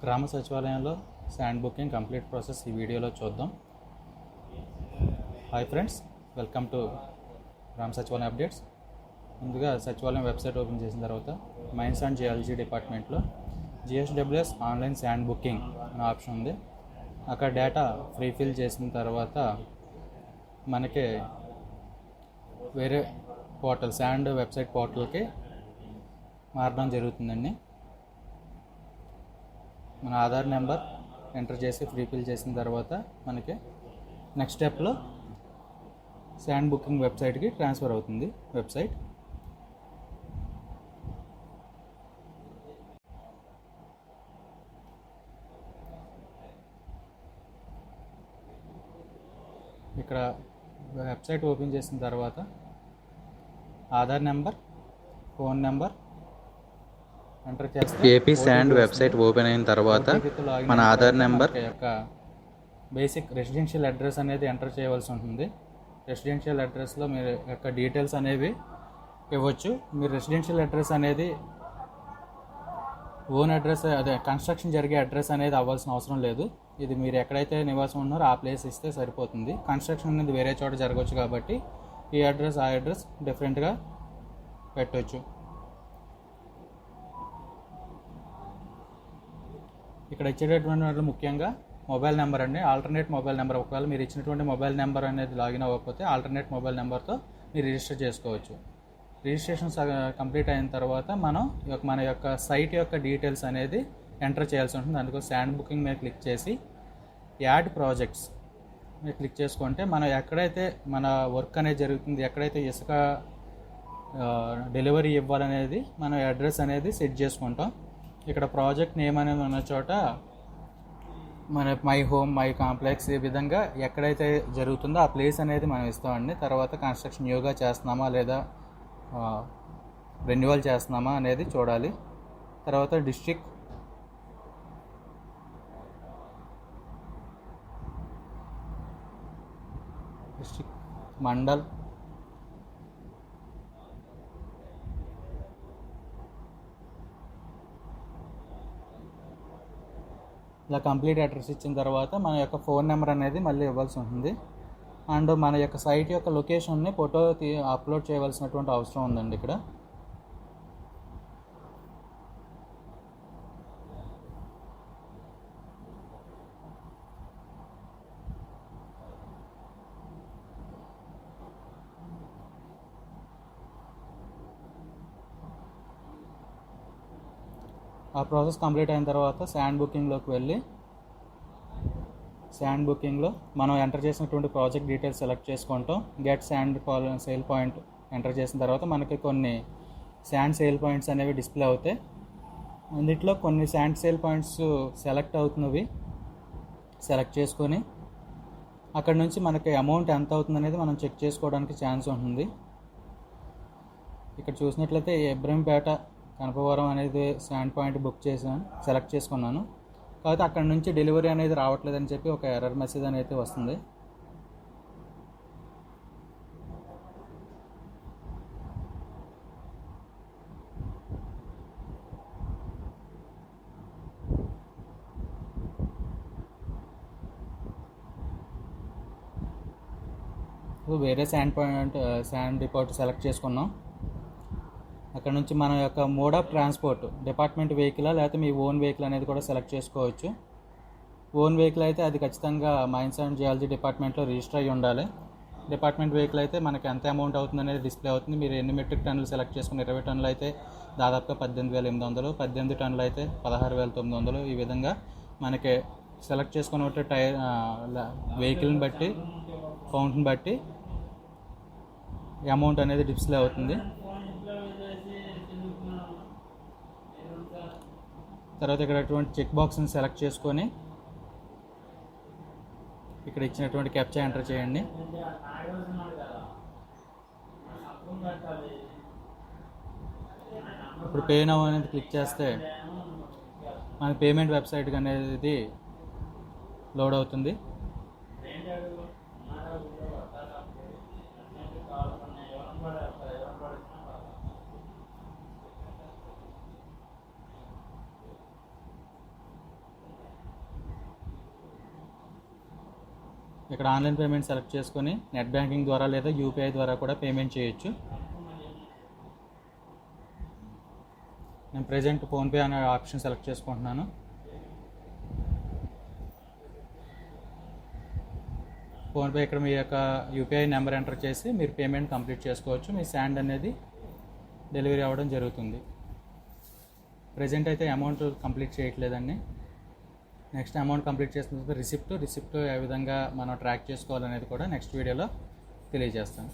గ్రామ సచివాలయంలో sand booking complete process ఈ వీడియోలో చూద్దాం. హాయ్ ఫ్రెండ్స్, వెల్కమ్ టు గ్రామ సచివాలయం అప్డేట్స్. ముందుగా సచివాలయం వెబ్సైట్ ఓపెన్ చేసిన తర్వాత మైన్స్ అండ్ జియాలజీ డిపార్ట్మెంట్లో GSWS ఆన్లైన్ శాండ్ బుకింగ్ అనే ఆప్షన్ ఉంది. అక్కడ డేటా ఫ్రీ ఫిల్ చేసిన తర్వాత మనకి వేరే పోర్టల్ శాండ్ వెబ్సైట్ పోర్టల్కి మారడం జరుగుతుందండి. మన ఆధార్ నెంబర్ ఎంటర్ చేసి ఫ్రీ ఫిల్ చేసిన తర్వాత మనకి నెక్స్ట్ స్టెప్లో శాండ్ బుకింగ్ వెబ్సైట్కి ట్రాన్స్ఫర్ అవుతుంది. వెబ్సైట్ ఇక్కడ వెబ్సైట్ ఓపెన్ చేసిన తర్వాత Aadhaar number, phone number enter చేస్తే ఏపీ శాండ్ వెబ్సైట్ ఓపెన్ అయిన తర్వాత మన ఆధార్ నెంబర్ యొక్క బేసిక్ రెసిడెన్షియల్ అడ్రస్ అనేది ఎంటర్ చేయవలసి ఉంటుంది. రెసిడెన్షియల్ అడ్రస్లో మీరు యొక్క డీటెయిల్స్ అనేవి ఇవ్వచ్చు. మీరు రెసిడెన్షియల్ అడ్రస్ అనేది ఓన్ అడ్రస్, అదే కన్స్ట్రక్షన్ జరిగే అడ్రస్ అనేది అవ్వాల్సిన అవసరం లేదు. ఇది మీరు ఎక్కడైతే నివాసం ఉన్నారో ఆ ప్లేస్ ఇస్తే సరిపోతుంది. కన్స్ట్రక్షన్ అనేది వేరే చోట జరగవచ్చు కాబట్టి ఈ అడ్రస్ ఆ అడ్రస్ డిఫరెంట్గా పెట్టవచ్చు. ఇక్కడ ఇచ్చేటటువంటి ముఖ్యంగా మొబైల్ నెంబర్ అండి, ఆల్టర్నేట్ మొబైల్ నెంబర్. ఒకవేళ మీరు ఇచ్చినటువంటి మొబైల్ నెంబర్ అనేది లాగిన్ అవ్వకపోతే ఆల్టర్నేట్ మొబైల్ నెంబర్తో మీరు రిజిస్టర్ చేసుకోవచ్చు. రిజిస్ట్రేషన్ కంప్లీట్ అయిన తర్వాత మన యొక్క సైట్ యొక్క డీటెయిల్స్ అనేది ఎంటర్ చేయాల్సి ఉంటుంది. అందుకోసం శాండ్ బుకింగ్ మీద క్లిక్ చేసి యాడ్ ప్రాజెక్ట్స్ మీద క్లిక్ చేసుకుంటే మనం ఎక్కడైతే మన వర్క్ అనేది జరుగుతుంది, ఎక్కడైతే ఇసుక డెలివరీ ఇవ్వాలనేది మనం అడ్రస్ అనేది సెట్ చేసుకుంటాం. ఇక్కడ ప్రాజెక్ట్ నేమ్ అనేది ఉన్న చోట మన మై హోమ్, మై కాంప్లెక్స్ ఈ విధంగా ఎక్కడైతే జరుగుతుందో ఆ ప్లేస్ అనేది మనం ఇస్తామండి. తర్వాత కన్స్ట్రక్షన్ యోగా చేస్తున్నామా లేదా రెన్యువల్ చేస్తున్నామా అనేది చూడాలి. తర్వాత డిస్ట్రిక్ట్, మండల్, ఇలా కంప్లీట్ అడ్రస్ ఇచ్చిన తర్వాత మన యొక్క ఫోన్ నెంబర్ అనేది మళ్ళీ ఇవ్వాల్సి ఉంటుంది. అండ్ మన యొక్క సైట్ యొక్క లొకేషన్ని ఫోటో అప్లోడ్ చేయవలసినటువంటి అవసరం ఉందండి. ఇక్కడ ఆ ప్రాసెస్ కంప్లీట్ అయిన తర్వాత శాండ్ బుకింగ్లోకి వెళ్ళి శాండ్ బుకింగ్లో మనం ఎంటర్ చేసినటువంటి ప్రాజెక్ట్ డీటెయిల్స్ సెలెక్ట్ చేసుకుంటాం. Get sand sale point enter చేసిన తర్వాత మనకి కొన్ని శాండ్ సేల్ పాయింట్స్ అనేవి డిస్ప్లే అవుతాయి. అందులో కొన్ని శాండ్ సేల్ పాయింట్స్ సెలెక్ట్ అవుతున్నవి సెలెక్ట్ చేసుకొని అక్కడ నుంచి మనకి అమౌంట్ ఎంత అవుతుంది అనేది మనం చెక్ చేసుకోవడానికి ఛాన్స్ ఉంటుంది. ఇక్కడ చూసినట్లయితే ఇబ్రహీంపేట, కనపవరం అనేది శాండ్ పాయింట్ బుక్ చేశాను, సెలెక్ట్ చేసుకున్నాను. కాకపోతే అక్కడ నుంచి డెలివరీ అనేది రావట్లేదని చెప్పి ఒక ఎర్రర్ మెసేజ్ అనేది వస్తుంది. వేరే శాండ్ డిపోట్ సెలెక్ట్ చేసుకున్నాం. అక్కడ నుంచి మన యొక్క mode of transport department vehicle లేకపోతే మీ ఓన్ వెహికల్ అనేది కూడా సెలెక్ట్ చేసుకోవచ్చు. ఓన్ వెహికల్ అయితే అది ఖచ్చితంగా మైన్స్ అండ్ జియాలజీ డిపార్ట్మెంట్లో రిజిస్టర్ అయ్యి ఉండాలి. డిపార్ట్మెంట్ వెహికల్ అయితే మనకి ఎంత అమౌంట్ అవుతుంది అనేది డిస్ప్లే అవుతుంది. మీరు ఎన్ని మెట్రిక్ టన్నులు సెలెక్ట్ చేసుకుని 20 టన్నులు అయితే దాదాపుగా 18,800, 18 టన్నులు అయితే 16,900. ఈ విధంగా మనకి సెలెక్ట్ చేసుకున్న టైర్ వెహికల్ని బట్టి, కౌంట్ని బట్టి అమౌంట్ అనేది డిస్ప్లే అవుతుంది. తర్వాత ఇక్కడ అటువంటి చెక్ బాక్స్ని సెలెక్ట్ చేసుకొని ఇక్కడ ఇచ్చినటువంటి క్యాప్చా ఎంటర్ చేయండి. ఇప్పుడు పే నౌ అనేది క్లిక్ చేస్తే మన పేమెంట్ వెబ్సైట్ అనేది లోడ్ అవుతుంది. ఇక్కడ ఆన్లైన్ పేమెంట్ సెలెక్ట్ చేసుకొని నెట్ బ్యాంకింగ్ ద్వారా లేదా యూపీఐ ద్వారా కూడా పేమెంట్ చేయొచ్చు. నేను ప్రజెంట్ ఫోన్పే అనే ఆప్షన్ సెలెక్ట్ చేసుకుంటున్నాను. ఫోన్పే ఇక్కడ మీ యొక్క యూపీఐ నెంబర్ ఎంటర్ చేసి మీరు పేమెంట్ కంప్లీట్ చేసుకోవచ్చు. మీ శాండ్ అనేది డెలివరీ అవ్వడం జరుగుతుంది. ప్రజెంట్ అయితే అమౌంట్ కంప్లీట్ చేయట్లేదండి. నెక్స్ట్ అమౌంట్ కంప్లీట్ చేసిన తర్వాత రిసిప్ట్ ఏ విధంగా మనం ట్రాక్ చేసుకోవాలనేది కూడా నెక్స్ట్ వీడియోలో తెలియజేస్తాను.